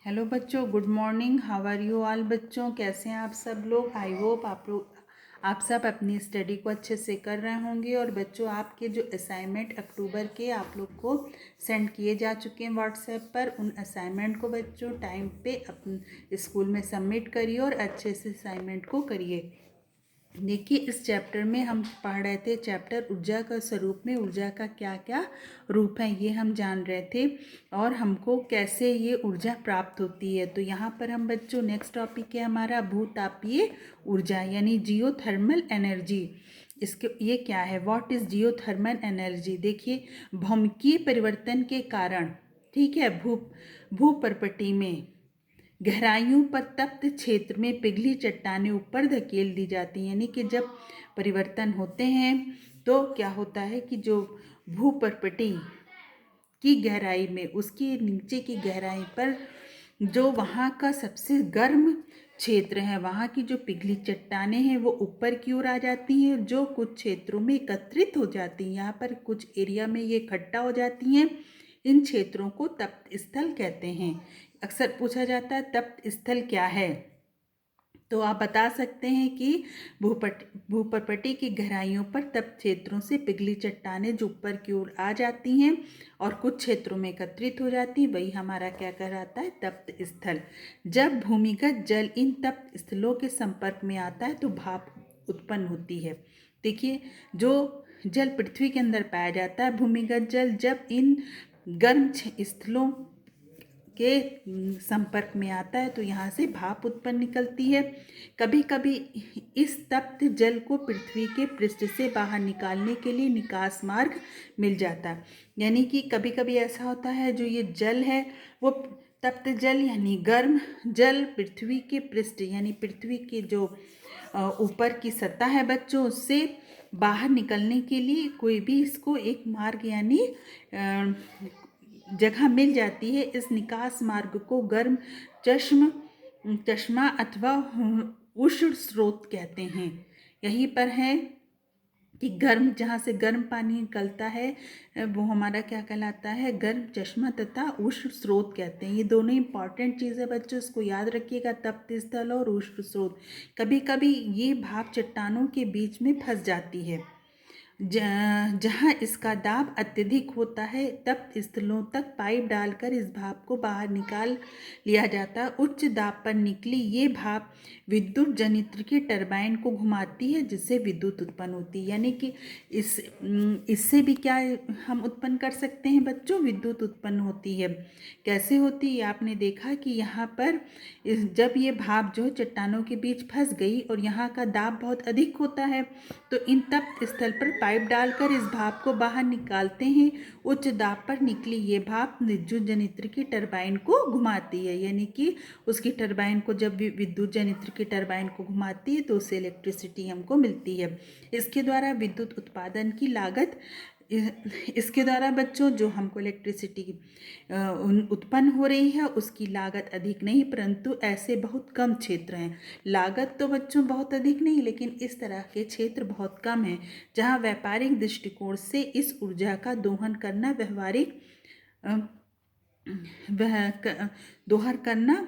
Hello बच्चों, good morning. How are you all? बच्चों कैसे हैं आप सब लोग? आई होप आप सब अपनी स्टडी को अच्छे से कर रहे होंगे। और बच्चों, आपके जो असाइनमेंट अक्टूबर के आप लोग को सेंड किए जा चुके हैं व्हाट्सएप पर, उन असाइनमेंट को बच्चों टाइम पे अपने स्कूल में सबमिट करिए और अच्छे से असाइनमेंट को करिए। देखिए, इस चैप्टर में हम पढ़ रहे थे चैप्टर ऊर्जा का स्वरूप में ऊर्जा का क्या क्या रूप है, ये हम जान रहे थे और हमको कैसे ये ऊर्जा प्राप्त होती है। तो यहाँ पर हम बच्चों नेक्स्ट टॉपिक है हमारा भूतापीय ऊर्जा यानी जियोथर्मल एनर्जी। इसके ये क्या है? What is geothermal energy? देखिए, भौमिकीय परिवर्तन के कारण, ठीक है, भूपर्पटी में गहराइयों पर तप्त क्षेत्र में पिघली चट्टानें ऊपर धकेल दी जाती हैं। यानी कि जब परिवर्तन होते हैं तो क्या होता है कि जो भूपर्पटी की गहराई में, उसके नीचे की गहराई पर जो वहाँ का सबसे गर्म क्षेत्र है, वहाँ की जो पिघली चट्टानें हैं वो ऊपर की ओर आ जाती हैं, जो कुछ क्षेत्रों में एकत्रित हो जाती हैं। यहाँ पर कुछ एरिया में ये इकट्ठा हो जाती हैं। इन क्षेत्रों को तप्त स्थल कहते हैं। अक्सर पूछा जाता है तप्त स्थल क्या है, तो आप बता सकते हैं कि भूपर्पटी की गहराइयों पर तप्त क्षेत्रों से पिघली चट्टानें जो ऊपर की ओर आ जाती हैं और कुछ क्षेत्रों में एकत्रित हो जाती हैं, वही हमारा क्या कहलाता है? तप्त स्थल। जब भूमिगत जल इन तप्त स्थलों के संपर्क में आता है तो भाप उत्पन्न होती है। देखिए, जो जल पृथ्वी के अंदर पाया जाता है भूमिगत जल, जब इन गर्म स्थलों के संपर्क में आता है तो यहाँ से भाप उत्पन्न निकलती है। कभी कभी इस तप्त जल को पृथ्वी के पृष्ठ से बाहर निकालने के लिए निकास मार्ग मिल जाता है। यानी कि कभी कभी ऐसा होता है, जो ये जल है वो तप्त जल यानी गर्म जल पृथ्वी के पृष्ठ यानी पृथ्वी के जो ऊपर की सतह है बच्चों, उससे बाहर निकलने के लिए कोई भी इसको एक मार्ग यानी जगह मिल जाती है। इस निकास मार्ग को गर्म चश्मा अथवा उष्ण स्रोत कहते हैं। यहीं पर है कि गर्म, जहाँ से गर्म पानी निकलता है वो हमारा क्या कहलाता है? गर्म चश्मा तथा उष्ण स्रोत कहते हैं। ये दोनों इंपॉर्टेंट चीज़ है बच्चों, इसको याद रखिएगा, तप्त स्थल और उष्ण स्रोत। कभी कभी ये भाप चट्टानों के बीच में फंस जाती है। जहाँ इसका दाब अत्यधिक होता है, तप्त स्थलों तक पाइप डालकर इस भाप को बाहर निकाल लिया जाता है। उच्च दाब पर निकली ये भाप विद्युत जनित्र की टरबाइन को घुमाती है, जिससे विद्युत उत्पन्न होती है। यानी कि इससे भी क्या हम उत्पन्न कर सकते हैं बच्चों? विद्युत उत्पन्न होती है। कैसे होती है? आपने देखा कि यहाँ पर जब ये भाप जो चट्टानों के बीच फंस गई और यहाँ का दाब बहुत अधिक होता है, तो इन तप्त स्थल पर पाइप डालकर इस भाप को बाहर निकालते हैं। उच्च दाब पर निकली ये भाप विद्युत जनित्र की टरबाइन को घुमाती है। यानी कि उसकी टरबाइन को, जब विद्युत जनित्र की टरबाइन को घुमाती है तो उससे इलेक्ट्रिसिटी हमको मिलती है। इसके द्वारा विद्युत उत्पादन की लागत, इसके द्वारा बच्चों जो हमको इलेक्ट्रिसिटी उत्पन्न हो रही है उसकी लागत अधिक नहीं, परंतु ऐसे बहुत कम क्षेत्र हैं। लागत तो बच्चों बहुत अधिक नहीं, लेकिन इस तरह के क्षेत्र बहुत कम हैं जहां व्यापारिक दृष्टिकोण से इस ऊर्जा का दोहन करना व्यवहारिक दोहन करना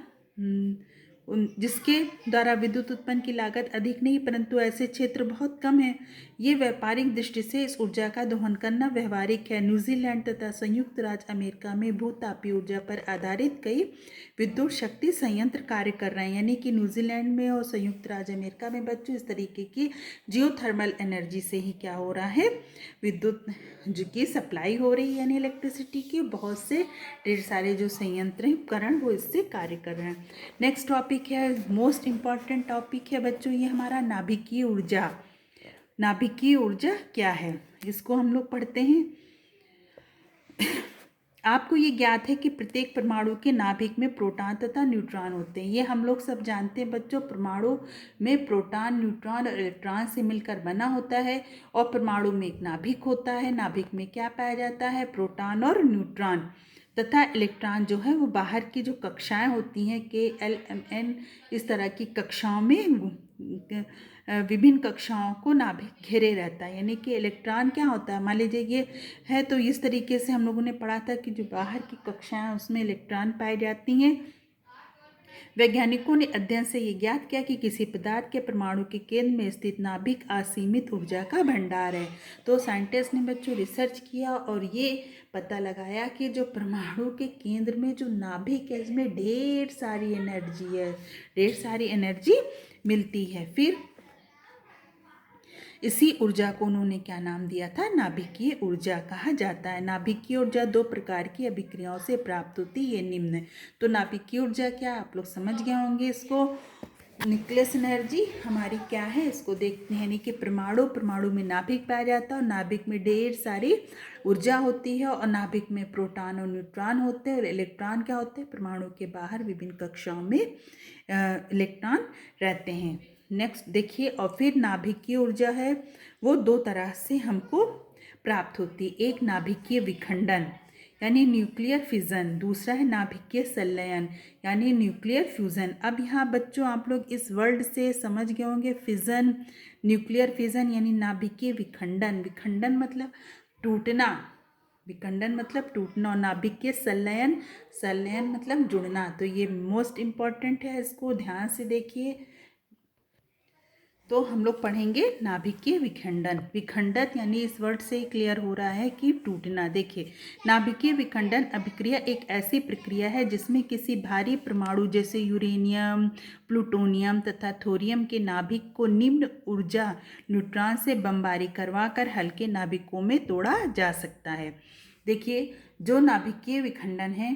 जिसके द्वारा विद्युत उत्पन्न की लागत अधिक नहीं, परंतु ऐसे क्षेत्र बहुत कम हैं। ये व्यापारिक दृष्टि से इस ऊर्जा का दोहन करना व्यवहारिक है। न्यूजीलैंड तथा संयुक्त राज्य अमेरिका में भूतापीय ऊर्जा पर आधारित कई विद्युत शक्ति संयंत्र कार्य कर रहे हैं। यानी कि न्यूजीलैंड में और संयुक्त राज्य अमेरिका में बच्चों इस तरीके की जियोथर्मल एनर्जी से ही क्या हो रहा है? विद्युत की सप्लाई हो रही है, यानी इलेक्ट्रिसिटी की बहुत से ढेर सारे जो संयंत्र हैं, उपकरण, वो इससे कार्य कर रहे हैं। नेक्स्ट टॉपिक है, मोस्ट इम्पॉर्टेंट टॉपिक है बच्चों, ये हमारा नाभिकीय ऊर्जा। नाभिकीय ऊर्जा क्या है, इसको हम लोग पढ़ते हैं। आपको ये ज्ञात है कि प्रत्येक परमाणु के नाभिक में प्रोटॉन तथा न्यूट्रॉन होते हैं। ये हम लोग सब जानते हैं बच्चों। परमाणु में प्रोटॉन, न्यूट्रॉन और इलेक्ट्रॉन से मिलकर बना होता है और परमाणु में एक नाभिक होता है। नाभिक में क्या पाया जाता है? प्रोटॉन और न्यूट्रॉन तथा इलेक्ट्रॉन जो है वो बाहर की जो कक्षाएं होती हैं, K, L, M, N, इस तरह की कक्षाओं में विभिन्न कक्षाओं को नाभिक घेरे रहता है। यानी कि इलेक्ट्रॉन क्या होता है, मान लीजिए ये है तो इस तरीके से हम लोगों ने पढ़ा था कि जो बाहर की कक्षाएं उसमें इलेक्ट्रॉन पाए जाती हैं वैज्ञानिकों ने अध्ययन से ये ज्ञात किया कि किसी पदार्थ के परमाणु के केंद्र में स्थित नाभिक असीमित ऊर्जा का भंडार है। तो साइंटिस्ट ने बच्चों रिसर्च किया और ये पता लगाया कि जो परमाणु के केंद्र में जो नाभिक है इसमें ढेर सारी एनर्जी है, ढेर सारी एनर्जी मिलती है। फिर इसी ऊर्जा को उन्होंने क्या नाम दिया था? नाभिकीय ऊर्जा कहा जाता है। नाभिकीय ऊर्जा दो प्रकार की अभिक्रियाओं से प्राप्त होती है, निम्न। तो नाभिकीय ऊर्जा क्या, आप लोग समझ गए होंगे इसको। न्यूक्लियस एनर्जी हमारी क्या है, इसको देखते हैं, यानी कि परमाणु में नाभिक पाया जाता है और नाभिक में ढेर सारी ऊर्जा होती है और नाभिक में प्रोटॉन और न्यूट्रॉन होते हैं और इलेक्ट्रॉन क्या होते हैं, परमाणु के बाहर विभिन्न कक्षाओं में इलेक्ट्रॉन रहते हैं। नेक्स्ट देखिए, और फिर नाभिकीय ऊर्जा है वो दो तरह से हमको प्राप्त होती है। एक नाभिकीय विखंडन यानी न्यूक्लियर फिजन, दूसरा है नाभिकीय संलयन यानी न्यूक्लियर फ्यूजन। अब यहाँ बच्चों आप लोग इस वर्ड से समझ गए होंगे, फिजन, न्यूक्लियर फिजन यानी नाभिकीय विखंडन। विखंडन मतलब टूटना, विखंडन मतलब टूटना, और नाभिकीय संलयन, संलयन मतलब जुड़ना। तो ये मोस्ट इम्पॉर्टेंट है, इसको ध्यान से देखिए। तो हम लोग पढ़ेंगे नाभिकीय विखंडन। विखंडन यानी इस वर्ड से ही क्लियर हो रहा है कि टूटना। देखिए, नाभिकीय विखंडन अभिक्रिया एक ऐसी प्रक्रिया है जिसमें किसी भारी परमाणु जैसे यूरेनियम, प्लूटोनियम तथा थोरियम के नाभिक को निम्न ऊर्जा न्यूट्रॉन से बमबारी करवाकर हल्के नाभिकों में तोड़ा जा सकता है। देखिए, जो नाभिकीय विखंडन है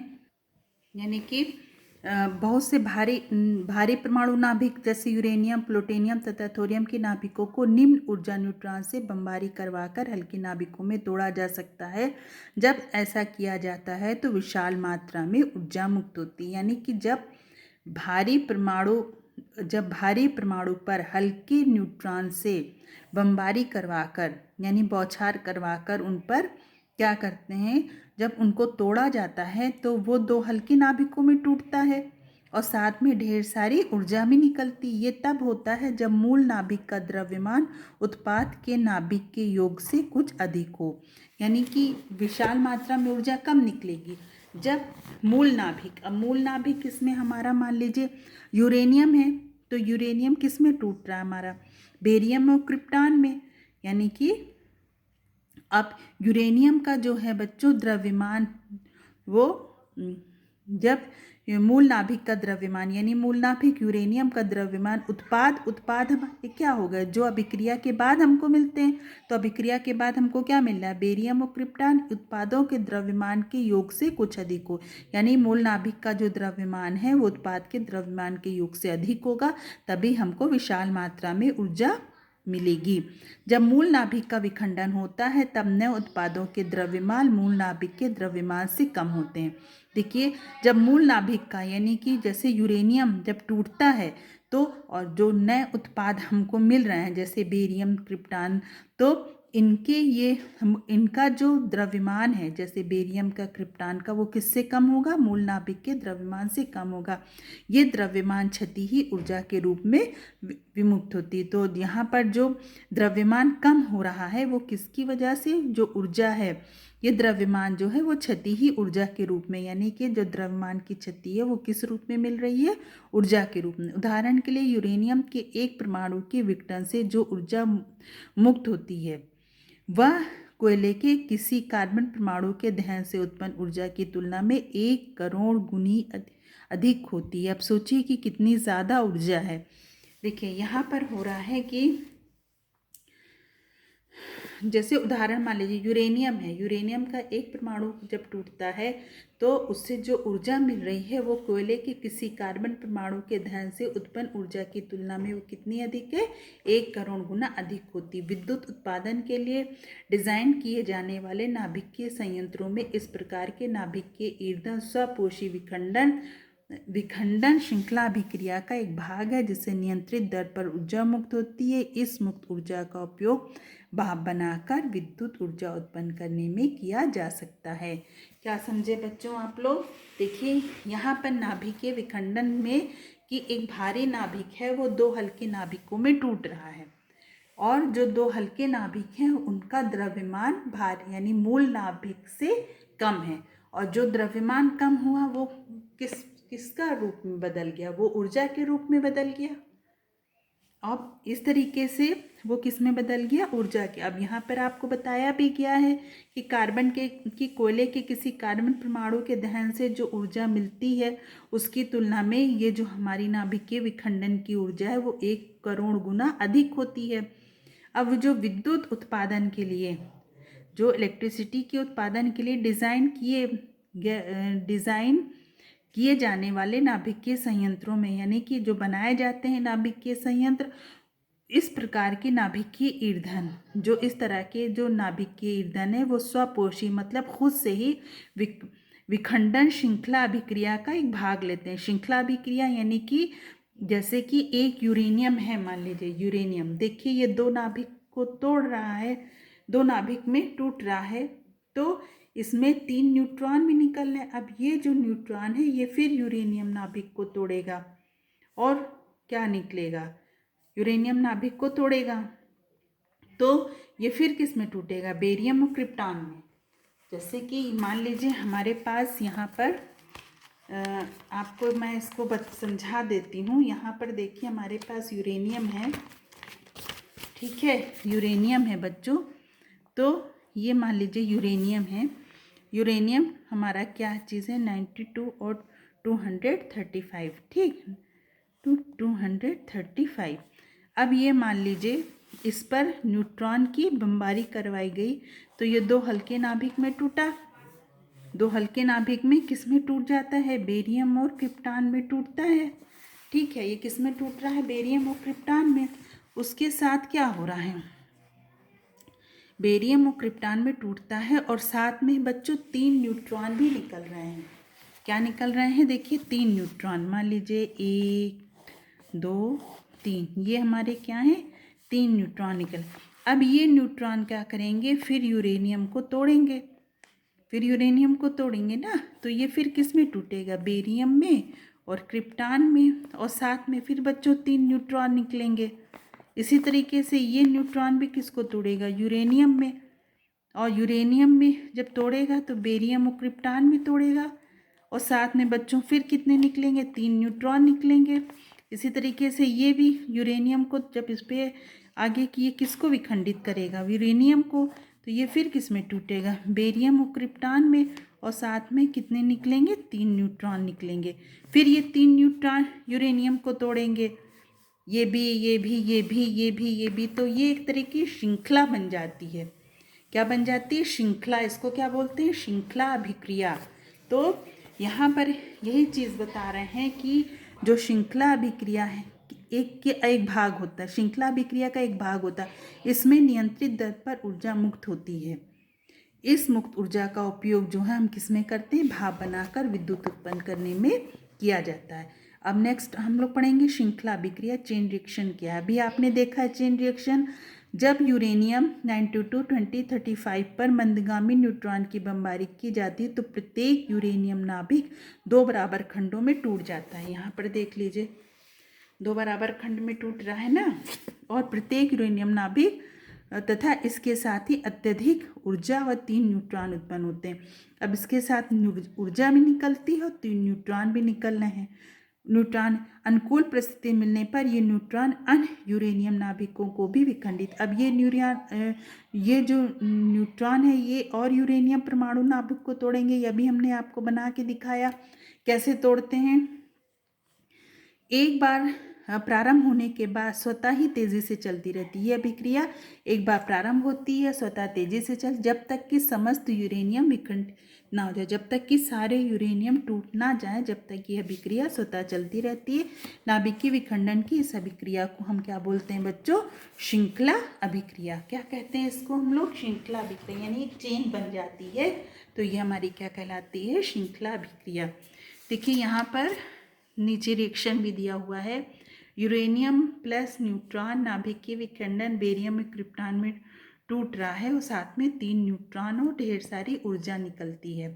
यानी कि बहुत से भारी परमाणु नाभिक जैसे यूरेनियम, प्लूटोनियम तथा थोरियम के नाभिकों को निम्न ऊर्जा न्यूट्रॉन से बमबारी करवाकर हल्के नाभिकों में तोड़ा जा सकता है। जब ऐसा किया जाता है तो विशाल मात्रा में ऊर्जा मुक्त होती है। यानी कि जब भारी परमाणु पर हल्के न्यूट्रॉन से बमबारी करवाकर यानी बौछार करवाकर उन पर क्या करते हैं, जब उनको तोड़ा जाता है तो वो दो हल्के नाभिकों में टूटता है और साथ में ढेर सारी ऊर्जा भी निकलती। ये तब होता है जब मूल नाभिक का द्रव्यमान उत्पाद के नाभिक के योग से कुछ अधिक हो। यानी कि विशाल मात्रा में ऊर्जा कब निकलेगी, जब मूल नाभिक, अब मूल नाभिक किसमें हमारा, मान लीजिए यूरेनियम है तो यूरेनियम किस में टूट रहा है हमारा, बेरियम और क्रिप्टॉन में। यानी कि अब यूरेनियम का जो है बच्चों द्रव्यमान, वो जब मूल नाभिक का द्रव्यमान यानी मूल नाभिक यूरेनियम का द्रव्यमान उत्पाद हमारे क्या हो गए, जो अभिक्रिया के बाद हमको मिलते हैं। तो अभिक्रिया के बाद हमको क्या मिल रहा है, बेरियम और क्रिप्टॉन उत्पादों के द्रव्यमान के योग से कुछ अधिक हो। यानी मूल नाभिक का जो द्रव्यमान है वो उत्पाद के द्रव्यमान के योग से अधिक होगा, तभी हमको विशाल मात्रा में ऊर्जा मिलेगी। जब मूल नाभिक का विखंडन होता है तब नए उत्पादों के द्रव्यमान मूल नाभिक के द्रव्यमान से कम होते हैं। देखिए, जब मूल नाभिक का यानी कि जैसे यूरेनियम जब टूटता है तो और जो नए उत्पाद हमको मिल रहे हैं जैसे बेरियम, क्रिप्टॉन, तो इनका जो द्रव्यमान है जैसे बेरियम का, क्रिप्टॉन का, वो किससे कम होगा, मूल नाभिक के द्रव्यमान से कम होगा। ये द्रव्यमान क्षति ही ऊर्जा के रूप में विमुक्त होती है। तो यहाँ पर जो द्रव्यमान कम हो रहा है वो किसकी वजह से, जो ऊर्जा है, ये द्रव्यमान जो है वो क्षति ही ऊर्जा के रूप में, यानी कि जो द्रव्यमान की क्षति है वो किस रूप में मिल रही है, ऊर्जा के रूप में। उदाहरण के लिए यूरेनियम के एक परमाणु के विघटन से जो ऊर्जा मुक्त होती है वह कोयले के किसी कार्बन परमाणु के दहन से उत्पन्न ऊर्जा की तुलना में 1 करोड़ गुनी अधिक होती है। अब सोचिए कि कितनी ज़्यादा ऊर्जा है। देखिए, यहाँ पर हो रहा है कि जैसे उदाहरण मान लीजिए यूरेनियम है, यूरेनियम का एक परमाणु जब टूटता है तो उससे जो ऊर्जा मिल रही है वो कोयले के किसी कार्बन परमाणु के दहन से उत्पन्न ऊर्जा की तुलना में वो कितनी अधिक है, 1 करोड़ गुना अधिक होती। विद्युत उत्पादन के लिए डिजाइन किए जाने वाले नाभिकीय संयंत्रों में इस प्रकार के नाभिक के ईंधन स्वपोषी विखंडन श्रृंखला अभिक्रिया का एक भाग है जिससे नियंत्रित दर पर ऊर्जा मुक्त होती है। इस मुक्त ऊर्जा का उपयोग भाप बनाकर विद्युत ऊर्जा उत्पन्न करने में किया जा सकता है। क्या समझे बच्चों आप लोग। देखिए, यहाँ पर नाभिकीय विखंडन में कि एक भारी नाभिक है वो 2 हल्के नाभिकों में टूट रहा है और जो 2 हल्के नाभिक हैं उनका द्रव्यमान भार यानी मूल नाभिक से कम है, और जो द्रव्यमान कम हुआ वो किस किसका रूप में बदल गया, वो ऊर्जा के रूप में बदल गया। अब इस तरीके से वो किस में बदल गया, ऊर्जा के। अब यहाँ पर आपको बताया भी गया है कि कार्बन के कि कोयले के किसी कार्बन परमाणु के दहन से जो ऊर्जा मिलती है उसकी तुलना में ये जो हमारी नाभिकीय विखंडन की ऊर्जा है वो 1 करोड़ गुना अधिक होती है। अब जो विद्युत उत्पादन के लिए, जो इलेक्ट्रिसिटी के उत्पादन के लिए डिज़ाइन किए जाने वाले नाभिकीय संयंत्रों में, यानी कि जो बनाए जाते हैं नाभिकीय संयंत्र, इस प्रकार के नाभिकीय ईंधन, जो इस तरह के जो नाभिकीय ईंधन है वो स्वपोषी मतलब खुद से ही विखंडन श्रृंखला अभिक्रिया का एक भाग लेते हैं। श्रृंखला अभिक्रिया यानी कि जैसे कि एक यूरेनियम है, मान लीजिए यूरेनियम, देखिए ये 2 नाभिक को तोड़ रहा है, 2 नाभिक में टूट रहा है, तो इसमें 3 न्यूट्रॉन भी निकल रहे हैं। अब ये जो न्यूट्रॉन है ये फिर यूरेनियम नाभिक को तोड़ेगा और क्या निकलेगा, यूरेनियम नाभिक को तोड़ेगा, तो ये फिर किस में टूटेगा, बेरियम और क्रिप्टॉन में। जैसे कि मान लीजिए हमारे पास यहाँ पर आपको मैं इसको समझा देती हूँ। यहाँ पर देखिए हमारे पास यूरेनियम है, ठीक है, यूरेनियम है बच्चों। तो ये मान लीजिए यूरेनियम है, यूरेनियम हमारा क्या चीज़ है, 92 और 235, ठीक, 235। अब ये मान लीजिए इस पर न्यूट्रॉन की बमबारी करवाई गई, तो ये 2 हल्के नाभिक में टूटा। 2 हल्के नाभिक में किस में टूट जाता है, बेरियम और क्रिप्टॉन में टूटता है, ठीक है। ये किस में टूट रहा है, बेरियम और क्रिप्टॉन में। उसके साथ क्या हो रहा है, बेरियम और क्रिप्टॉन में टूटता है और साथ में बच्चों 3 न्यूट्रॉन भी निकल रहे हैं। क्या निकल रहे हैं, देखिए 3 न्यूट्रॉन, मान लीजिए 1 2 3, ये हमारे क्या हैं, 3 न्यूट्रॉन निकल। अब ये न्यूट्रॉन क्या करेंगे, फिर यूरेनियम को तोड़ेंगे, फिर यूरेनियम को तोड़ेंगे ना, तो ये फिर किस में टूटेगा, बेरियम में और क्रिप्टॉन में, और साथ में फिर बच्चों 3 न्यूट्रॉन निकलेंगे। इसी तरीके से ये न्यूट्रॉन भी किसको तोड़ेगा, यूरेनियम में, और यूरेनियम में जब तोड़ेगा तो बेरियम और क्रिप्टॉन भी तोड़ेगा, और साथ में बच्चों फिर कितने निकलेंगे, 3 न्यूट्रॉन निकलेंगे। इसी तरीके से ये भी यूरेनियम को जब इस पर आगे की ये किसको विखंडित करेगा, यूरेनियम को, तो ये फिर किस में टूटेगा, बेरियम और क्रिप्टॉन में, और साथ में कितने निकलेंगे, 3 न्यूट्रॉन निकलेंगे। फिर ये 3 न्यूट्रॉन यूरेनियम को तोड़ेंगे, ये भी ये भी ये भी ये भी ये भी, तो ये एक तरह की श्रृंखला बन जाती है। क्या बन जाती है, श्रृंखला, इसको क्या बोलते हैं, श्रृंखला अभिक्रिया। तो यहाँ पर यही चीज़ बता रहे हैं कि जो श्रृंखला अभिक्रिया है एक भाग होता है, श्रृंखला अभिक्रिया का एक भाग होता है, इसमें नियंत्रित दर पर ऊर्जा मुक्त होती है। इस मुक्त ऊर्जा का उपयोग जो है हम किस में करते हैं, भाप बनाकर विद्युत उत्पन्न करने में किया जाता है। अब नेक्स्ट हम लोग पढ़ेंगे श्रृंखला अभिक्रिया, चेन रिएक्शन क्या है। अभी आपने देखा है चेन रिएक्शन, जब यूरेनियम 92 2035 पर मंदगामी न्यूट्रॉन की बमबारी की जाती है तो प्रत्येक यूरेनियम नाभिक 2 बराबर खंडों में टूट जाता है। यहाँ पर देख लीजिए 2 बराबर खंड में टूट रहा है ना, और प्रत्येक यूरेनियम नाभिक तथा इसके साथ ही अत्यधिक ऊर्जा व 3 न्यूट्रॉन उत्पन्न होते हैं। अब इसके साथ ऊर्जा भी निकलती है और 3 न्यूट्रॉन भी निकल रहे हैं। न्यूट्रॉन अनुकूल परिस्थिति मिलने पर ये न्यूट्रॉन अन्य यूरेनियम नाभिकों को भी विखंडित, अब ये जो न्यूट्रॉन है ये और यूरेनियम परमाणु नाभिक को तोड़ेंगे। यह भी हमने आपको बना के दिखाया कैसे तोड़ते हैं। एक बार प्रारंभ होने के बाद स्वतः ही तेजी से चलती रहती है यह अभिक्रिया। एक बार प्रारंभ होती है स्वतः तेजी से जब तक कि समस्त यूरेनियम विखंडित ना हो जाए, जब तक कि सारे यूरेनियम टूट ना जाए, जब तक यह अभिक्रिया स्वतः चलती रहती है। नाभिकीय विखंडन की इस अभिक्रिया को हम क्या बोलते हैं बच्चों, श्रृंखला अभिक्रिया। क्या कहते हैं इसको हम लोग, श्रृंखला अभिक्रिया, यानी एक चेन बन जाती है, तो ये हमारी क्या कहलाती है, श्रृंखला अभिक्रिया। देखिए यहाँ पर नीचे रिएक्शन भी दिया हुआ है, यूरेनियम प्लस न्यूट्रॉन नाभिकीय विखंडन, बेरियम और क्रिप्टॉन में टूट रहा है और साथ में 3 न्यूट्रॉन और ढेर सारी ऊर्जा निकलती है।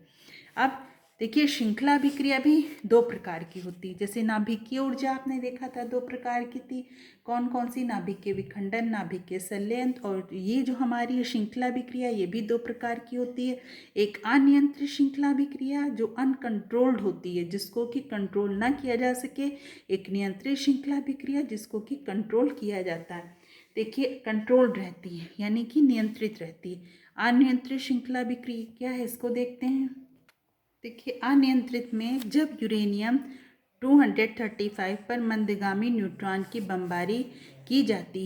अब देखिए श्रृंखला अभिक्रिया भी दो प्रकार की होती है। जैसे नाभिकीय ऊर्जा आपने देखा था दो प्रकार की थी, कौन कौन सी, नाभिकीय विखंडन, नाभिकीय संलयन। और ये जो हमारी श्रृंखला अभिक्रिया ये भी दो प्रकार की होती है। एक अनियंत्रित श्रृंखला अभिक्रिया जो अनकंट्रोल्ड होती है, जिसको कि कंट्रोल ना किया जा सके। एक नियंत्रित श्रृंखला अभिक्रिया जिसको कि कंट्रोल किया जाता है। देखिए कंट्रोल्ड रहती है यानी कि नियंत्रित रहती है। अनियंत्रित श्रृंखला अभिक्रिया क्या है इसको देखते हैं। देखिए अनियंत्रित में जब यूरेनियम 235 पर मंदगामी न्यूट्रॉन की बमबारी की जाती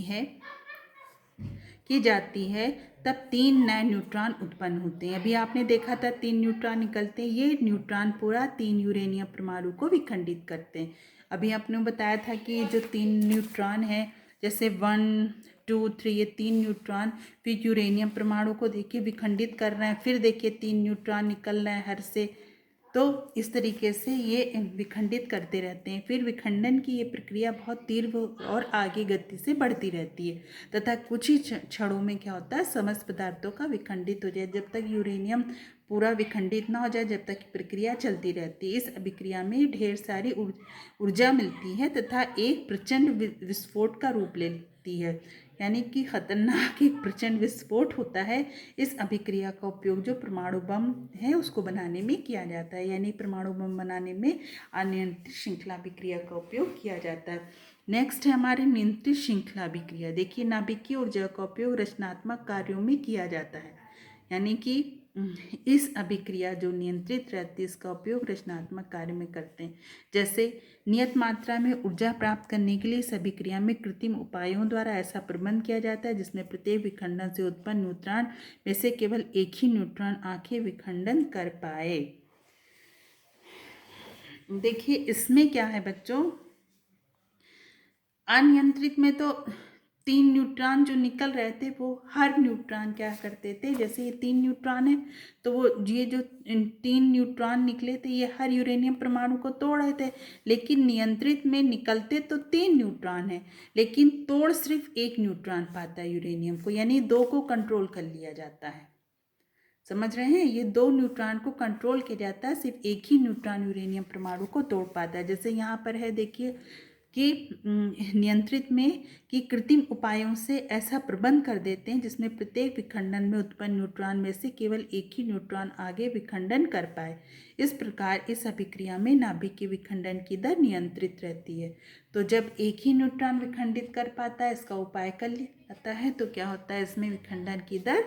है तब 3 नए न्यूट्रॉन उत्पन्न होते हैं। अभी आपने देखा था 3 न्यूट्रॉन निकलते हैं। ये न्यूट्रॉन पूरा 3 यूरेनियम परमाणु को विखंडित करते हैं। अभी आपने बताया था कि जो 3 न्यूट्रॉन है, जैसे 1 2 3, ये 3 न्यूट्रॉन फिर यूरेनियम परमाणु को देखिए विखंडित कर रहे हैं। फिर देखिए 3 न्यूट्रॉन निकल रहे हैं हर से। तो इस तरीके से ये विखंडित करते रहते हैं। फिर विखंडन की ये प्रक्रिया बहुत तीव्र और आगे गति से बढ़ती रहती है तथा कुछ ही क्षणों में क्या होता है, समस्त पदार्थों का विखंडित हो जाए। जब तक यूरेनियम पूरा विखंडित ना हो जाए जब तक प्रक्रिया चलती रहती है। इस अभिक्रिया में ढेर सारी ऊर्जा मिलती है तथा एक प्रचंड विस्फोट का रूप लेती है, यानी कि खतरनाक एक प्रचंड विस्फोट होता है। इस अभिक्रिया का उपयोग जो परमाणु बम है उसको बनाने में किया जाता है, यानी परमाणु बम बनाने में अनियंत्रित श्रृंखला अभिक्रिया का उपयोग किया जाता है। नेक्स्ट है हमारे नियंत्रित श्रृंखला अभिक्रिया। देखिए नाभिकीय ऊर्जा का उपयोग रचनात्मक कार्यों में किया जाता है, यानी कि इस अभिक्रिया जो नियंत्रित रहती है इसका उपयोग रचनात्मक कार्य में करते हैं। जैसे नियत मात्रा में ऊर्जा प्राप्त करने के लिए इस अभिक्रिया में कृत्रिम उपायों द्वारा ऐसा प्रबंध किया जाता है जिसमें प्रत्येक विखंडन से उत्पन्न न्यूट्रॉन में से केवल एक ही न्यूट्रॉन आके विखंडन कर पाए। देखिए इसमें क्या है बच्चों, अनियंत्रित में तो 3 न्यूट्रॉन जो निकल रहे थे वो हर न्यूट्रॉन क्या करते थे, जैसे ये 3 न्यूट्रॉन है तो वो ये जो 3 न्यूट्रॉन निकले थे ये हर यूरेनियम परमाणु को तोड़ रहे थे। लेकिन नियंत्रित में निकलते तो 3 न्यूट्रॉन है लेकिन तोड़ सिर्फ एक न्यूट्रॉन पाता है यूरेनियम को, यानी 2 को कंट्रोल कर लिया जाता है। समझ रहे हैं, ये 2 न्यूट्रॉन को कंट्रोल किया जाता है, सिर्फ एक ही न्यूट्रॉन यूरेनियम परमाणु को तोड़ पाता है। जैसे यहाँ पर है देखिए कि नियंत्रित में कि कृत्रिम उपायों से ऐसा प्रबंध कर देते हैं जिसमें प्रत्येक विखंडन में उत्पन्न न्यूट्रॉन में से केवल एक ही न्यूट्रॉन आगे विखंडन कर पाए। इस प्रकार इस अभिक्रिया में नाभिक के विखंडन की दर नियंत्रित रहती है। तो जब एक ही न्यूट्रॉन विखंडित कर पाता है, इसका उपाय कर लिया जाता है, तो क्या होता है इसमें विखंडन की दर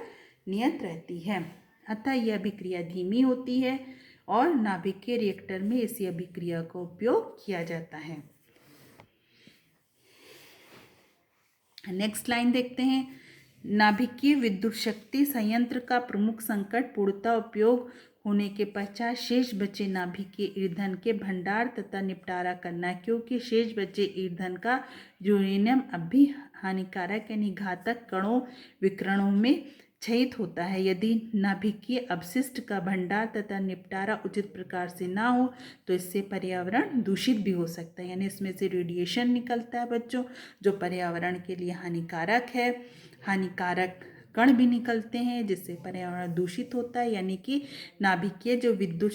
नियत रहती है। अतः यह अभिक्रिया धीमी होती है और नाभिकीय रिएक्टर में इसी अभिक्रिया का उपयोग किया जाता है। नेक्स्ट लाइन देखते हैं। नाभिकीय विद्युत शक्ति संयंत्र का प्रमुख संकट पूर्णतः उपयोग होने के पश्चात शेष बचे नाभिकीय ईंधन के भंडार तथा निपटारा करना, क्योंकि शेष बचे ईंधन का यूरेनियम अब भी हानिकारक यानी घातक कणों विकिरणों में क्षयित होता है। यदि नाभिकीय अपशिष्ट का भंडार तथा निपटारा उचित प्रकार से ना हो तो इससे पर्यावरण दूषित भी हो सकता है, यानी इसमें से रेडिएशन निकलता है बच्चों जो पर्यावरण के लिए हानिकारक है। हानिकारक कण भी निकलते हैं जिससे पर्यावरण दूषित होता है, यानी कि नाभिकीय जो विद्युत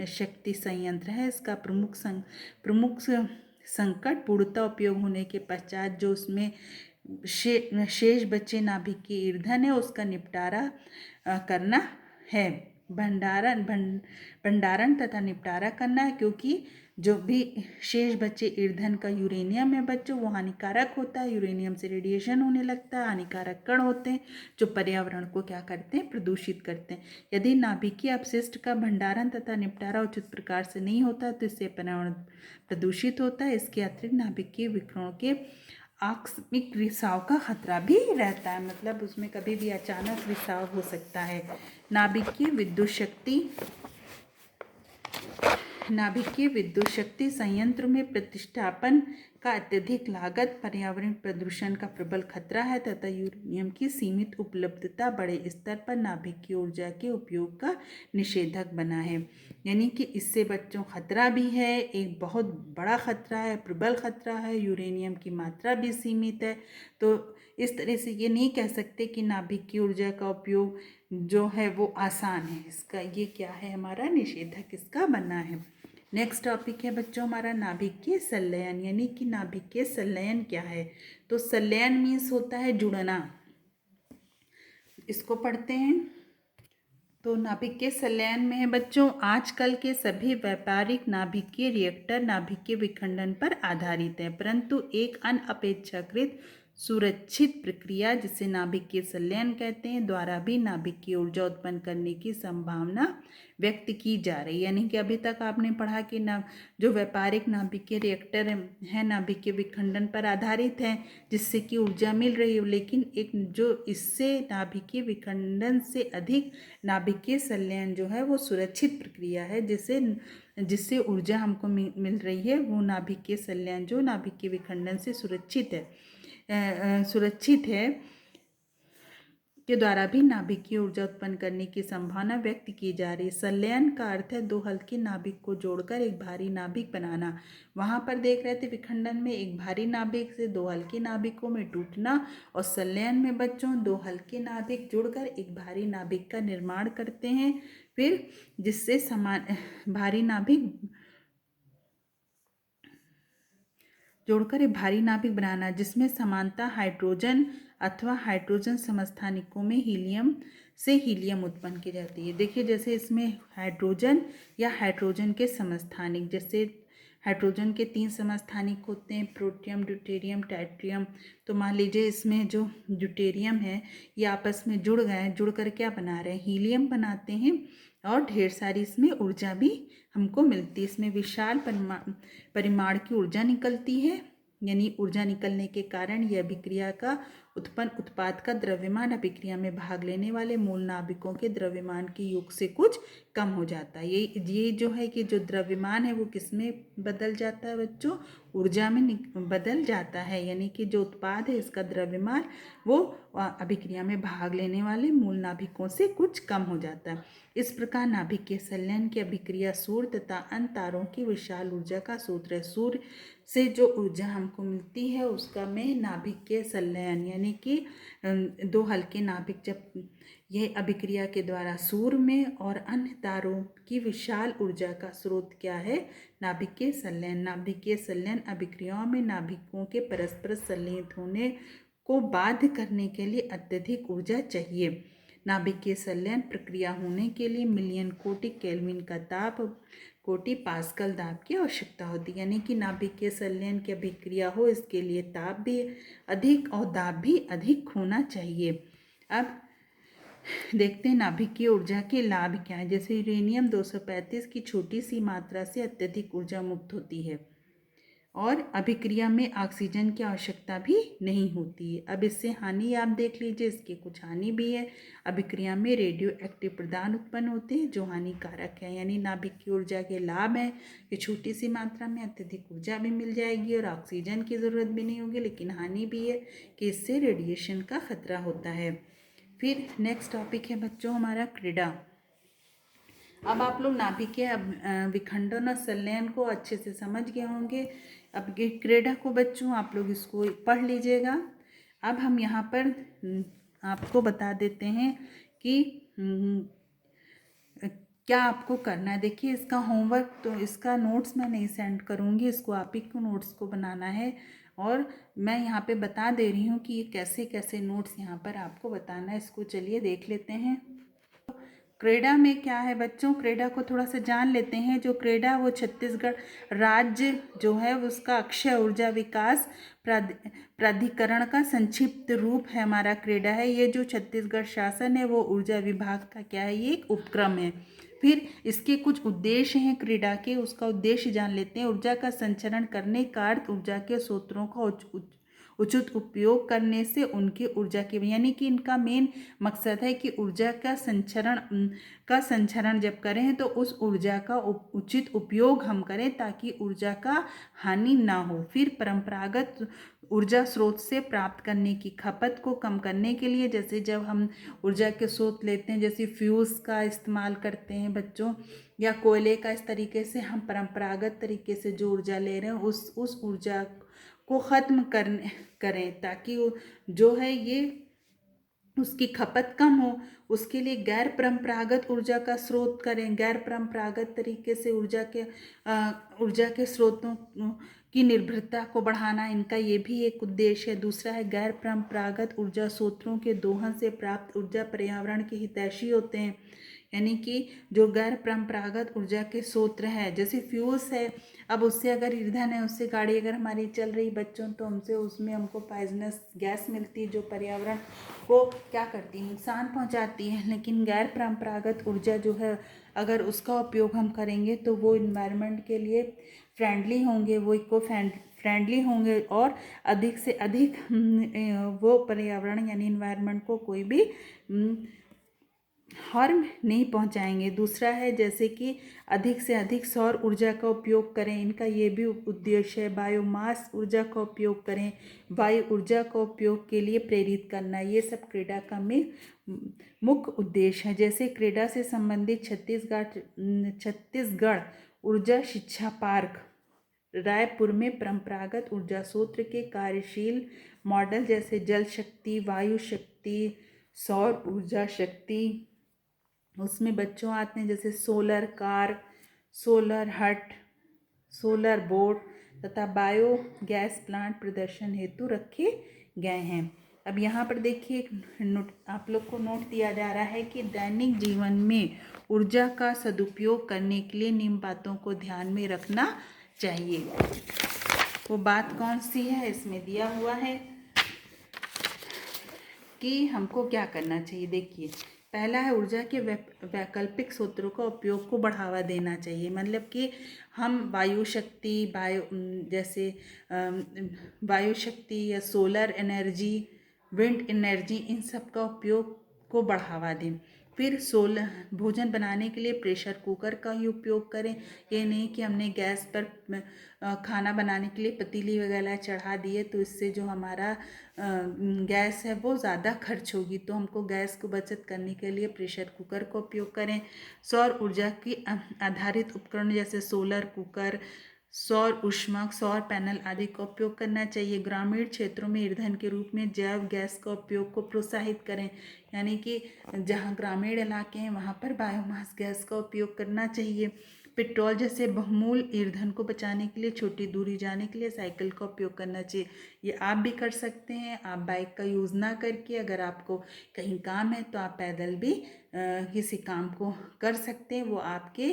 शक्ति संयंत्र है इसका प्रमुख संकट पूर्णतः उपयोग होने के पश्चात जो उसमें शेष बचे नाभिकीय ईंधन है उसका निपटारा करना है। भंडारण तथा निपटारा करना है, क्योंकि जो भी शेष बचे ईंधन का यूरेनियम है बच्चों वो हानिकारक होता है। यूरेनियम से रेडिएशन होने लगता है, हानिकारक कण होते हैं जो पर्यावरण को क्या करते हैं, प्रदूषित करते हैं। यदि नाभिकीय अपशिष्ट का भंडारण तथा निपटारा उचित प्रकार से नहीं होता तो इससे पर्यावरण प्रदूषित होता है। इसके अतिरिक्त नाभिकीय विकिरणों के आकस्मिक रिसाव का खतरा भी रहता है, मतलब उसमें कभी भी अचानक रिसाव हो सकता है। नाभिकीय विद्युत शक्ति संयंत्र में प्रतिष्ठापन का अत्यधिक लागत पर्यावरण प्रदूषण का प्रबल खतरा है तथा यूरेनियम की सीमित उपलब्धता बड़े स्तर पर नाभिकीय ऊर्जा के उपयोग का निषेधक बना है। यानी कि इससे बच्चों खतरा भी है, एक बहुत बड़ा खतरा है, प्रबल खतरा है। यूरेनियम की मात्रा भी सीमित है, तो इस तरह से ये नहीं कह सकते कि नाभिकीय ऊर्जा का उपयोग जो है वो आसान है। इसका ये क्या है, हमारा निषेधक इसका बना है। नेक्स्ट टॉपिक है बच्चों हमारा नाभिकीय संलयन, यानी कि नाभिकीय संलयन क्या है। तो संलयन मीन्स होता है जुड़ना। इसको पढ़ते हैं। तो नाभिकीय संलयन में है बच्चों, आजकल के सभी व्यापारिक नाभिकीय रिएक्टर नाभिकीय विखंडन पर आधारित है, परंतु एक अनअपेक्षाकृत सुरक्षित प्रक्रिया जिसे नाभिकीय संलयन कहते हैं द्वारा भी नाभिकीय ऊर्जा उत्पन्न करने की संभावना व्यक्त की जा रही है। यानी कि अभी तक आपने पढ़ा कि जो व्यापारिक नाभिकीय रिएक्टर है नाभिकीय विखंडन पर आधारित है, जिससे कि ऊर्जा मिल रही है, लेकिन एक जो इससे नाभिकीय विखंडन से अधिक नाभिकीय संलयन जो है वो सुरक्षित प्रक्रिया है, जिससे ऊर्जा हमको मिल रही है। वो नाभिकीय संलयन जो नाभिकीय विखंडन से सुरक्षित है के द्वारा भी नाभिकीय ऊर्जा उत्पन्न करने की संभावना व्यक्त की जा रही है। संलयन का अर्थ है दो हल्के नाभिक को जोड़कर एक भारी नाभिक बनाना। वहाँ पर देख रहे थे विखंडन में एक भारी नाभिक से दो हल्के नाभिकों में टूटना, और संलयन में बच्चों दो हल्के नाभिक जुड़कर एक भारी नाभिक का निर्माण करते हैं, फिर जिससे समान भारी नाभिक जोड़कर एक भारी नाभिक बनाना, जिसमें समानता हाइड्रोजन अथवा हाइड्रोजन समस्थानिकों में हीलियम उत्पन्न की जाती है। देखिए जैसे इसमें हाइड्रोजन या हाइड्रोजन के समस्थानिक, जैसे हाइड्रोजन के 3 समस्थानिक होते हैं, प्रोटियम, ड्यूटेरियम, ट्राइटियम। तो मान लीजिए इसमें जो ड्यूटेरियम है ये आपस में जुड़ गए हैं, जुड़कर क्या बना रहे हैं, हीलियम बनाते हैं, और ढेर सारी इसमें ऊर्जा भी हमको मिलती है। इसमें विशाल परिमाण की ऊर्जा निकलती है, यानी ऊर्जा निकलने के कारण यह अभिक्रिया का उत्पन्न उत्पाद का द्रव्यमान अभिक्रिया में भाग लेने वाले मूल नाभिकों के द्रव्यमान के योग से कुछ कम हो जाता है। ये जो है कि जो द्रव्यमान है वो किस में बदल जाता है बच्चों, ऊर्जा में बदल जाता है। यानी कि जो उत्पाद है इसका द्रव्यमान वो अभिक्रिया में भाग लेने वाले मूल नाभिकों से कुछ कम हो जाता है। इस प्रकार नाभिकीय संलयन की अभिक्रिया सूर्य तथा अन्य तारों की विशाल ऊर्जा का सूत्र है। सूर्य से जो ऊर्जा हमको मिलती है उसका में नाभिकीय संलयन, यानी कि दो हल्के नाभिक जब ये अभिक्रिया के द्वारा सूर्य में और अन्य तारों की विशाल ऊर्जा का स्रोत क्या है, नाभिकीय संलयन। नाभिकीय संलयन अभिक्रियाओं में नाभिकों के परस्पर संलयित होने को बाध्य करने के लिए अत्यधिक ऊर्जा चाहिए। नाभिकीय संलयन प्रक्रिया होने के लिए मिलियन कोटि केल्विन का ताप, कोटि पास्कल दाब की आवश्यकता होती है। यानी कि नाभिकीय संलयन की अभिक्रिया हो इसके लिए ताप भी अधिक और दाब भी अधिक होना चाहिए। अब देखते हैं नाभिकीय ऊर्जा के लाभ क्या है। जैसे यूरेनियम 235 की छोटी सी मात्रा से अत्यधिक ऊर्जा मुक्त होती है, और अभिक्रिया में ऑक्सीजन की आवश्यकता भी नहीं होती है। अब इससे हानि आप देख लीजिए, इसकी कुछ हानि भी है। अभिक्रिया में रेडियो एक्टिव पदार्थ उत्पन्न होते हैं जो हानिकारक है। यानी नाभिकीय ऊर्जा के लाभ हैं कि छोटी सी मात्रा में अत्यधिक ऊर्जा भी मिल जाएगी और ऑक्सीजन की ज़रूरत भी नहीं होगी, लेकिन हानि भी है कि इससे रेडिएशन का खतरा होता है। फिर नेक्स्ट टॉपिक है बच्चों हमारा क्रीडा। अब आप लोग नाभिकीय विखंडन और संलयन को अच्छे से समझ गए होंगे। अब ये क्रीडा को बच्चों आप लोग इसको पढ़ लीजिएगा। अब हम यहाँ पर आपको बता देते हैं कि क्या आपको करना है। देखिए इसका होमवर्क तो इसका नोट्स मैं नहीं सेंड करूँगी, इसको आप ही को नोट्स को बनाना है, और मैं यहाँ पे बता दे रही हूँ कि ये कैसे कैसे नोट्स यहाँ पर आपको बताना है। इसको चलिए देख लेते हैं। क्रेडा में क्या है बच्चों, क्रेडा को थोड़ा सा जान लेते हैं। जो क्रेडा वो छत्तीसगढ़ राज्य जो है उसका अक्षय ऊर्जा विकास प्राधिकरण का संक्षिप्त रूप है। हमारा क्रेडा है ये जो छत्तीसगढ़ शासन है वो ऊर्जा विभाग का क्या है, ये एक उपक्रम है। फिर इसके कुछ उद्देश्य हैं क्रीडा के, उसका उद्देश्य जान लेते हैं। ऊर्जा का संचरण करने का अर्थ ऊर्जा के स्रोतों का उचित उपयोग करने से उनकी ऊर्जा की, यानी कि इनका मेन मकसद है कि ऊर्जा का संचरण जब करें तो उस ऊर्जा का उचित उपयोग हम करें ताकि ऊर्जा का हानि ना हो। फिर परंपरागत ऊर्जा स्रोत से प्राप्त करने की खपत को कम करने के लिए, जैसे जब हम ऊर्जा के स्रोत लेते हैं जैसे फ्यूज़ का इस्तेमाल करते हैं बच्चों, या कोयले का, इस तरीके से हम परंपरागत तरीके से जो ऊर्जा ले रहे हैं उस ऊर्जा को ख़त्म करें ताकि जो है ये उसकी खपत कम हो, उसके लिए गैर परंपरागत ऊर्जा का स्रोत करें। गैर परंपरागत तरीके से ऊर्जा के स्रोतों की निर्भरता को बढ़ाना, इनका ये भी एक उद्देश्य है। दूसरा है गैर परंपरागत ऊर्जा स्रोतों के दोहन से प्राप्त ऊर्जा पर्यावरण के हितैषी होते हैं। यानी कि जो गैर परंपरागत ऊर्जा के स्रोत है, जैसे फ्यूल्स है, अब उससे अगर ईंधन है, उससे गाड़ी अगर हमारी चल रही बच्चों, तो हमसे उसमें हमको पॉइजनस गैस मिलती है जो पर्यावरण को क्या करती है, नुकसान पहुंचाती है। लेकिन गैर परंपरागत ऊर्जा जो है, अगर उसका उपयोग हम करेंगे तो वो इन्वायरमेंट के लिए फ्रेंडली होंगे, वो इको फ्रेंडली होंगे और अधिक से अधिक वो पर्यावरण यानी इन्वायरमेंट को कोई भी हार्म नहीं पहुंचाएंगे। दूसरा है जैसे कि अधिक से अधिक सौर ऊर्जा का उपयोग करें, इनका ये भी उद्देश्य है। बायोमास ऊर्जा का उपयोग करें, वायु ऊर्जा का उपयोग के लिए प्रेरित करना, ये सब क्रेडा का मुख्य उद्देश्य है। जैसे क्रेडा से संबंधित छत्तीसगढ़ ऊर्जा शिक्षा पार्क रायपुर में परंपरागत ऊर्जा स्रोत के कार्यशील मॉडल जैसे जल शक्ति, वायु शक्ति, सौर ऊर्जा शक्ति, उसमें बच्चों आते हैं जैसे सोलर कार, सोलर हट, सोलर बोट तथा बायो गैस प्लांट प्रदर्शन हेतु रखे गए हैं। अब यहाँ पर देखिए आप लोग को नोट दिया जा रहा है कि दैनिक जीवन में ऊर्जा का सदुपयोग करने के लिए निम्न बातों को ध्यान में रखना चाहिए। वो बात कौन सी है, इसमें दिया हुआ है कि हमको क्या करना चाहिए। देखिए, पहला है ऊर्जा के वैकल्पिक स्रोतों का उपयोग को बढ़ावा देना चाहिए। मतलब कि हम वायु शक्ति जैसे वायु शक्ति या सोलर एनर्जी, विंड एनर्जी, इन सब का उपयोग को बढ़ावा दें। फिर भोजन बनाने के लिए प्रेशर कुकर का ही उपयोग करें। ये नहीं कि हमने गैस पर खाना बनाने के लिए पतीली वगैरह चढ़ा दिए तो इससे जो हमारा गैस है वो ज़्यादा खर्च होगी। तो हमको गैस को बचत करने के लिए प्रेशर कुकर का उपयोग करें। सौर ऊर्जा की आधारित उपकरण जैसे सोलर कुकर, सौर ऊष्मक, सौर पैनल आदि का उपयोग करना चाहिए। ग्रामीण क्षेत्रों में ईंधन के रूप में जैव गैस का उपयोग को प्रोत्साहित करें। यानी कि जहाँ ग्रामीण इलाके हैं वहाँ पर बायोमास गैस का उपयोग करना चाहिए। पेट्रोल जैसे बहुमूल्य ईंधन को बचाने के लिए छोटी दूरी जाने के लिए साइकिल का उपयोग करना चाहिए। ये आप भी कर सकते हैं। आप बाइक का यूज़ ना करके अगर आपको कहीं काम है तो आप पैदल भी किसी काम को कर सकते हैं। वो आपके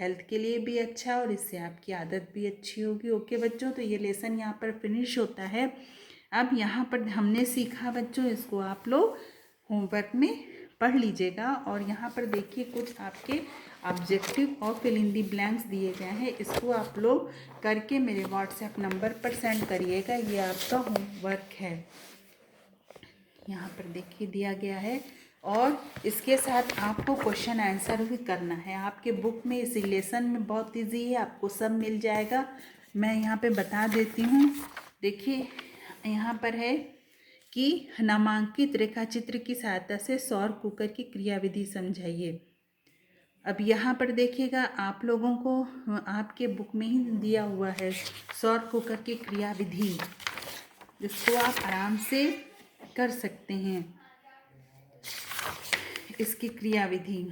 हेल्थ के लिए भी अच्छा और इससे आपकी आदत भी अच्छी होगी। ओके बच्चों, तो ये लेसन यहाँ पर फिनिश होता है। अब यहाँ पर हमने सीखा बच्चों, इसको आप लोग होमवर्क में पढ़ लीजिएगा। और यहाँ पर देखिए कुछ आपके ऑब्जेक्टिव और फिल इन दी ब्लैंक्स दिए गए हैं, इसको आप लोग करके मेरे व्हाट्सएप नंबर पर सेंड करिएगा। ये आपका होमवर्क है, यहाँ पर देखिए दिया गया है। और इसके साथ आपको क्वेश्चन आंसर भी करना है। आपके बुक में इस लेसन में बहुत ईजी है, आपको सब मिल जाएगा। मैं यहाँ पे बता देती हूँ। देखिए यहाँ पर है कि नामांकित रेखाचित्र की सहायता से सौर कुकर की क्रियाविधि समझाइए। अब यहाँ पर देखिएगा आप लोगों को आपके बुक में ही दिया हुआ है सौर कुकर की क्रियाविधि, जिसको आप आराम से कर सकते हैं। इसकी क्रियाविधि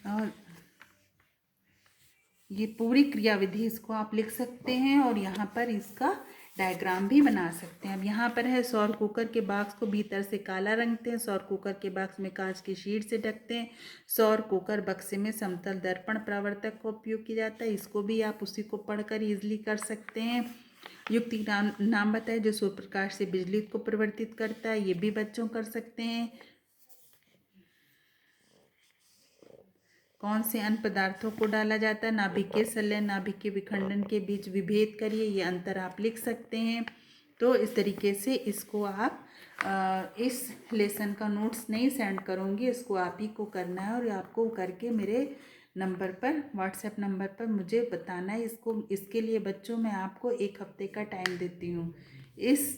और ये पूरी क्रियाविधि इसको आप लिख सकते हैं और यहाँ पर इसका डायग्राम भी बना सकते हैं। अब यहाँ पर है सौर कुकर के बॉक्स को भीतर से काला रंगते हैं, सौर कुकर के बॉक्स में कांच की शीट से ढकते हैं। सौर कुकर बक्से में समतल दर्पण परावर्तक का उपयोग किया जाता है। इसको भी आप उसी को पढ़कर ईजिली कर सकते हैं। युक्ति नाम बताए जो सूर्य प्रकाश से बिजली को परिवर्तित करता है, ये भी बच्चों कर सकते हैं। कौन से अन्य पदार्थों को डाला जाता है, नाभिक के संलयन नाभिक के विखंडन के बीच विभेद करिए, ये अंतर आप लिख सकते हैं। तो इस तरीके से इसको आप इस लेसन का नोट्स नहीं सेंड करूँगी, इसको आप ही को करना है और आपको करके मेरे नंबर पर व्हाट्सएप नंबर पर मुझे बताना है। इसके लिए बच्चों मैं आपको 1 हफ्ते का टाइम देती हूँ। इस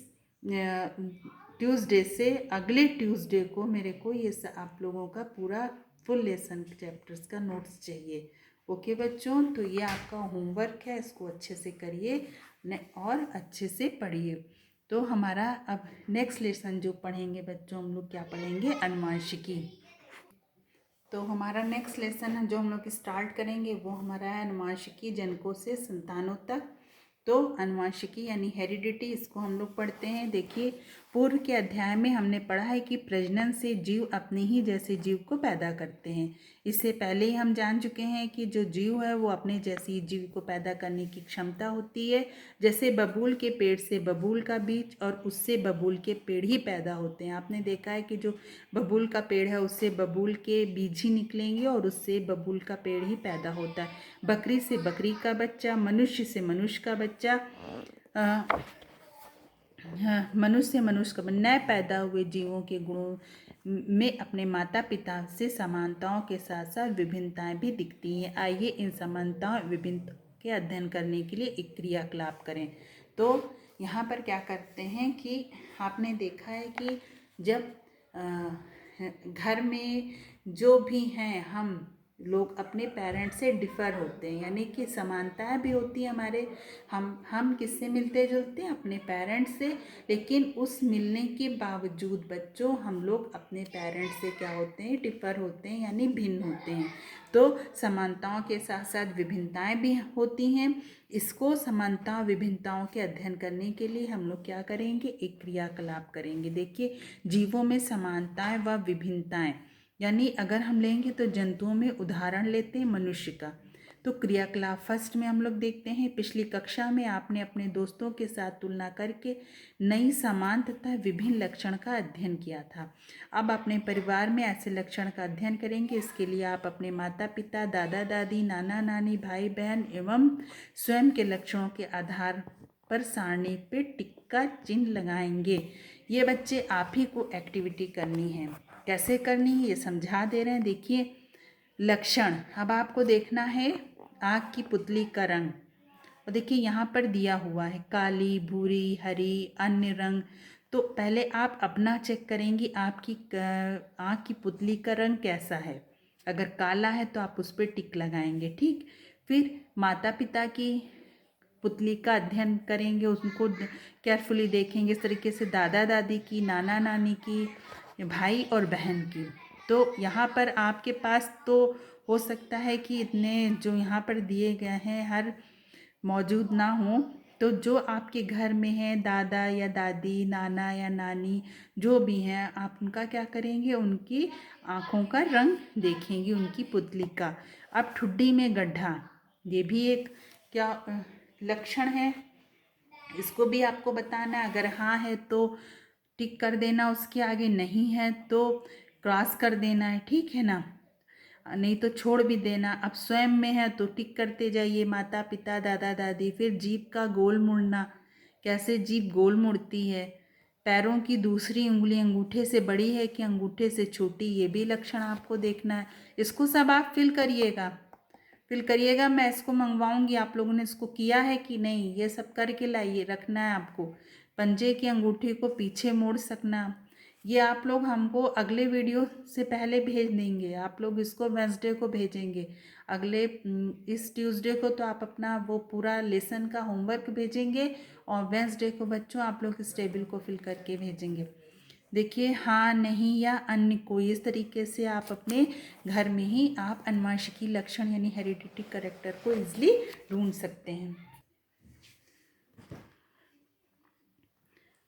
ट्यूसडे से अगले ट्यूसडे को मेरे को ये आप लोगों का पूरा फुल लेसन चैप्टर्स का नोट्स चाहिए। ओके बच्चों, तो ये आपका होमवर्क है, इसको अच्छे से करिए। और अच्छे से पढ़िए। तो हमारा अब नेक्स्ट लेसन जो पढ़ेंगे बच्चों, हम लोग क्या पढ़ेंगे, अनुवांशिकी। तो हमारा नेक्स्ट लेसन है जो हम लोग स्टार्ट करेंगे वो हमारा है अनुवांशिकी, जनकों से संतानों तक। तो अनुवांशिकी यानी हेरिडिटी, इसको हम लोग पढ़ते हैं। देखिए, पूर्व के अध्याय में हमने पढ़ा है कि प्रजनन से जीव अपने ही जैसे जीव को पैदा करते हैं। इससे पहले ही हम जान चुके हैं कि जो जीव है वो अपने जैसी जीव को पैदा करने की क्षमता होती है। जैसे बबूल के पेड़ से बबूल का बीज और उससे बबूल के पेड़ ही पैदा होते हैं। आपने देखा है कि जो बबूल का पेड़ है उससे बबूल के बीज ही निकलेंगे और उससे बबूल का पेड़ ही पैदा होता है। बकरी से बकरी का बच्चा, मनुष्य से मनुष्य का बच्चा, मनुष्य से मनुष्य का नए पैदा हुए जीवों के गुणों में अपने माता पिता से समानताओं के साथ साथ विभिन्नताएं भी दिखती हैं। आइए इन समानताओं विभिन्नताओं के अध्ययन करने के लिए एक क्रियाकलाप करें। तो यहाँ पर क्या करते हैं कि आपने देखा है कि जब घर में जो भी हैं हम लोग अपने पेरेंट्स से डिफ़र होते हैं, यानी कि समानताएं भी होती हैं हमारे। हम किससे मिलते जुलते हैं, अपने पेरेंट्स से। लेकिन उस मिलने के बावजूद बच्चों हम लोग अपने पेरेंट्स से क्या होते हैं, डिफ़र होते हैं, यानी भिन्न होते हैं। तो समानताओं के साथ साथ विभिन्नताएं भी होती हैं। इसको समानता विभिन्नताओं के अध्ययन करने के लिए हम लोग क्या करेंगे, एक क्रियाकलाप करेंगे। देखिए, जीवों में समानताएं व विभिन्नताएं, यानी अगर हम लेंगे तो जंतुओं में उदाहरण लेते हैं मनुष्य का। तो क्रियाकलाप फर्स्ट में हम लोग देखते हैं, पिछली कक्षा में आपने अपने दोस्तों के साथ तुलना करके नई समान तथा विभिन्न लक्षण का अध्ययन किया था। अब अपने परिवार में ऐसे लक्षण का अध्ययन करेंगे। इसके लिए आप अपने माता पिता, दादा दादी, नाना नानी, भाई बहन एवं स्वयं के लक्षणों के आधार पर सारणी पे टिक का चिन्ह लगाएंगे। ये बच्चे आप ही को एक्टिविटी करनी है। कैसे करनी है ये समझा दे रहे हैं। देखिए, लक्षण अब आपको देखना है आँख की पुतली का रंग, और देखिए यहाँ पर दिया हुआ है काली, भूरी, हरी, अन्य रंग। तो पहले आप अपना चेक करेंगी आपकी आँख की पुतली का रंग कैसा है। अगर काला है तो आप उस पर टिक लगाएंगे, ठीक। फिर माता पिता की पुतली का अध्ययन करेंगे, उनको केयरफुली देखेंगे। इस तरीके से दादा दादी की, नाना नानी की, भाई और बहन की। तो यहाँ पर आपके पास तो हो सकता है कि इतने जो यहाँ पर दिए गए हैं हर मौजूद ना हो। तो जो आपके घर में है, दादा या दादी, नाना या नानी, जो भी हैं, आप उनका क्या करेंगे, उनकी आँखों का रंग देखेंगे, उनकी पुतली का। अब ठुड्डी में गड्ढा, ये भी एक क्या लक्षण है, इसको भी आपको बताना है। अगर हाँ है तो टिक कर देना, उसके आगे नहीं है तो क्रॉस कर देना है, ठीक है ना, नहीं तो छोड़ भी देना। अब स्वयं में है तो टिक करते जाइए, माता पिता, दादा दादी। फिर जीभ का गोल मुड़ना, कैसे जीभ गोल मुड़ती है। पैरों की दूसरी उंगली अंगूठे से बड़ी है कि अंगूठे से छोटी, ये भी लक्षण आपको देखना है। इसको सब आप फिल करिएगा। मैं इसको मंगवाऊंगी, आप लोगों ने इसको किया है कि नहीं, ये सब करके लाइए, रखना है आपको। पंजे की अंगूठी को पीछे मोड़ सकना, ये आप लोग हमको अगले वीडियो से पहले भेज देंगे। आप लोग इसको वेंसडे को भेजेंगे, अगले इस ट्यूसडे को तो आप अपना वो पूरा लेसन का होमवर्क भेजेंगे, और वेंसडे को बच्चों आप लोग इस टेबल को फिल करके भेजेंगे। देखिए, हाँ, नहीं या अन्य कोई, इस तरीके से आप अपने घर में ही आप अनुवांशिकी लक्षण यानी हेरिडिटी कैरेक्टर को इजली ढूंढ सकते हैं।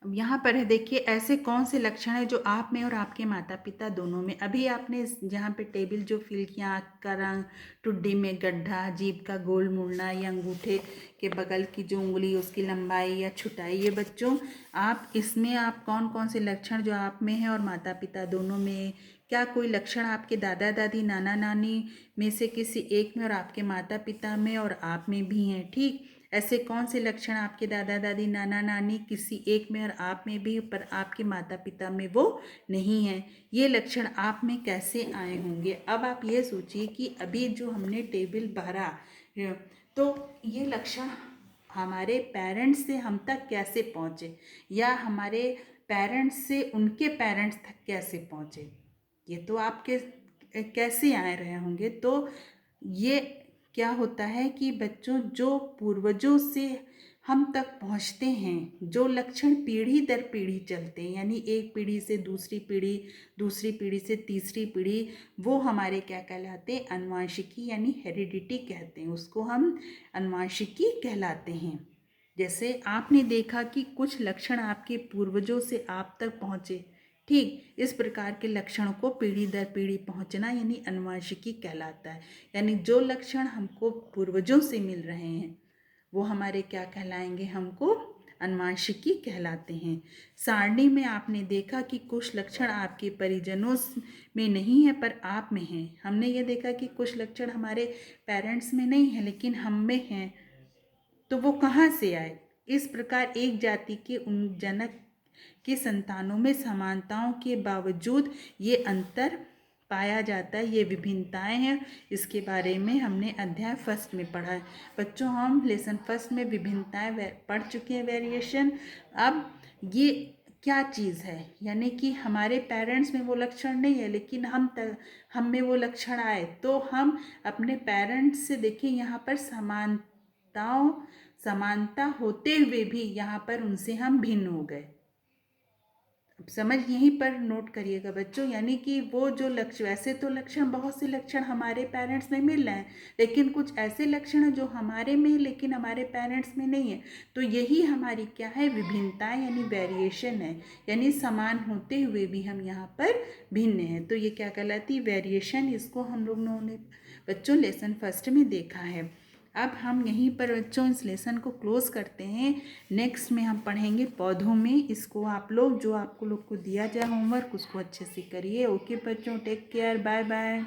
अब यहाँ पर है, देखिए ऐसे कौन से लक्षण हैं जो आप में और आपके माता पिता दोनों में। अभी आपने यहाँ पे टेबल जो फिल किया, आँख का रंग, ठुड्डी में गड्ढा, जीभ का गोल मुड़ना, या अंगूठे के बगल की जो उंगली उसकी लंबाई या छुटाई, ये बच्चों आप इसमें आप कौन कौन से लक्षण जो आप में हैं और माता पिता दोनों में, क्या कोई लक्षण आपके दादा दादी, नाना नानी में से किसी एक में और आपके माता पिता में और आप में भी हैं, ठीक। ऐसे कौन से लक्षण आपके दादा दादी, नाना नानी किसी एक में और आप में भी, पर आपके माता पिता में वो नहीं है। ये लक्षण आप में कैसे आए होंगे। अब आप ये सोचिए कि अभी जो हमने टेबल भरा, तो ये लक्षण हमारे पेरेंट्स से हम तक कैसे पहुँचे, या हमारे पेरेंट्स से उनके पेरेंट्स तक कैसे पहुँचे, ये तो आपके कैसे आए रहे होंगे। तो ये क्या होता है कि बच्चों जो पूर्वजों से हम तक पहुंचते हैं, जो लक्षण पीढ़ी दर पीढ़ी चलते हैं, यानी एक पीढ़ी से दूसरी पीढ़ी, दूसरी पीढ़ी से तीसरी पीढ़ी, वो हमारे क्या कहलाते हैं? अनुवांशिकी यानी हेरिडिटी कहते हैं, उसको हम अनुवांशिकी कहलाते हैं। जैसे आपने देखा कि कुछ लक्षण आपके पूर्वजों से आप तक पहुँचे, ठीक इस प्रकार के लक्षणों को पीढ़ी दर पीढ़ी पहुँचना यानी अनुवांशिकी कहलाता है। यानी जो लक्षण हमको पूर्वजों से मिल रहे हैं वो हमारे क्या कहलाएंगे? हमको अनुवांशिकी कहलाते हैं। सारणी में आपने देखा कि कुछ लक्षण आपके परिजनों में नहीं है पर आप में हैं। हमने ये देखा कि कुछ लक्षण हमारे पेरेंट्स में नहीं है लेकिन हम में हैं, तो वो कहाँ से आए? इस प्रकार एक जाति के उन जनक की संतानों में समानताओं के बावजूद ये अंतर पाया जाता है, ये विभिन्नताएं हैं। इसके बारे में हमने अध्याय फर्स्ट में पढ़ा है। बच्चों हम लेसन फर्स्ट में विभिन्नताएं पढ़ चुके हैं, वेरिएशन। अब ये क्या चीज़ है? यानी कि हमारे पेरेंट्स में वो लक्षण नहीं है लेकिन हम में वो लक्षण आए, तो हम अपने पेरेंट्स से देखें यहाँ पर समानता होते हुए भी यहाँ पर उनसे हम भिन्न हो गए। अब समझ यहीं पर नोट करिएगा बच्चों, यानी कि वो जो लक्षण, वैसे तो लक्षण बहुत से लक्षण हमारे पेरेंट्स में मिल रहे हैं लेकिन कुछ ऐसे लक्षण हैं जो हमारे में लेकिन हमारे पेरेंट्स में नहीं है, तो यही हमारी क्या है? विभिन्नताएं यानी वेरिएशन है। यानी समान होते हुए भी हम यहाँ पर भिन्न हैं, तो ये क्या कहलाती है? वेरिएशन। इसको हम लोगों ने बच्चों लेसन फर्स्ट में देखा है। अब हम यहीं पर बच्चों इस लेसन को क्लोज करते हैं। नेक्स्ट में हम पढ़ेंगे पौधों में। इसको आप लोग जो आपको लोग को दिया जाए होमवर्क उसको अच्छे से करिए। ओके बच्चों, टेक केयर, बाय बाय।